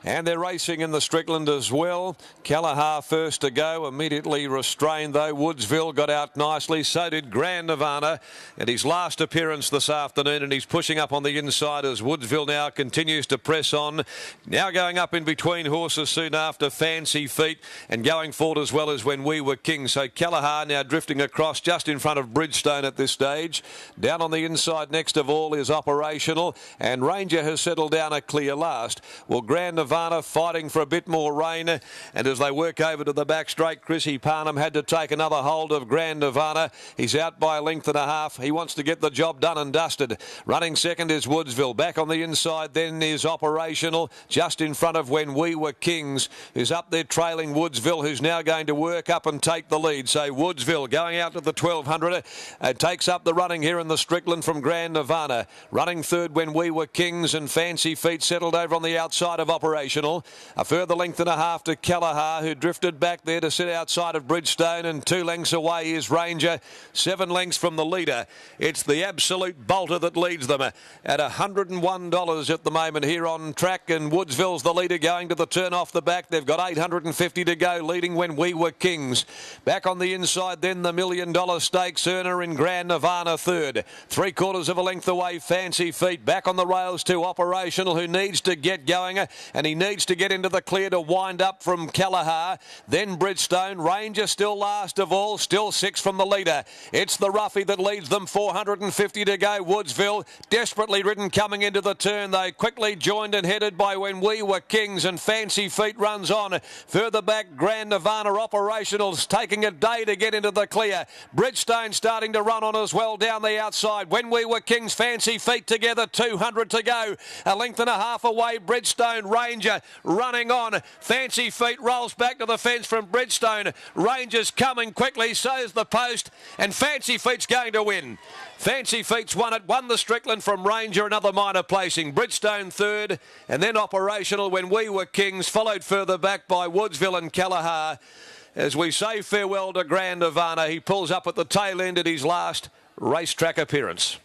And they're racing in the Strickland as well. Callahar first to go, immediately restrained though. Woodsville got out nicely, so did Grand Nirvana. And his last appearance this afternoon, and he's pushing up on the inside as Woodsville now continues to press on. Now going up in between horses soon after Fancy Feet, and going forward as well as When We Were Kings. So Callahar now drifting across just in front of Bridgestone at this stage. Down on the inside next of all is Operational, and Ranger has settled down a clear last. Well, Grand Nirvana fighting for a bit more rain, and as they work over to the back straight, Chrissy Parnham had to take another hold of Grand Nirvana. He's out by a length and a half. He wants to get the job done and dusted. Running second is Woodsville. Back on the inside then is Operational, just in front of When We Were Kings, who's up there trailing Woodsville, who's now going to work up and take the lead. So Woodsville going out to the 1200 takes up the running here in the Strickland from Grand Nirvana. Running third When We Were Kings, and Fancy Feet settled over on the outside of Operational. A further length and a half to Callahar, who drifted back there to sit outside of Bridgestone, and 2 lengths away is Ranger, 7 lengths from the leader. It's the Absolute Bolter that leads them at $101 at the moment here on track, and Woodsville's the leader going to the turn off the back. They've got 850 to go, leading When We Were Kings. Back on the inside then the $1 million stakes earner in Grand Nirvana third. 3/4 of a length away Fancy Feet. Back on the rails to Operational, who needs to get going, and he needs to get into the clear to wind up from Callahar. Then Bridgestone. Ranger still last of all, still 6 from the leader. It's the roughie that leads them, 450 to go. Woodsville desperately ridden coming into the turn. They quickly joined and headed by When We Were Kings, and Fancy Feet runs on. Further back Grand Nirvana. Operational's taking a day to get into the clear. Bridgestone starting to run on as well down the outside. When We Were Kings, Fancy Feet together, 200 to go. A length and a half away, Bridgestone. Ranger running on. Fancy Feet rolls back to the fence from Bridgestone. Ranger's coming quickly, so's the post, and Fancy Feet's going to win. Fancy Feet's won it, won the Strickland from Ranger, another minor placing. Bridgestone third, and then Operational When We Were Kings, followed further back by Woodsville and Callahar. As we say farewell to Grand Nirvana, he pulls up at the tail end at his last racetrack appearance.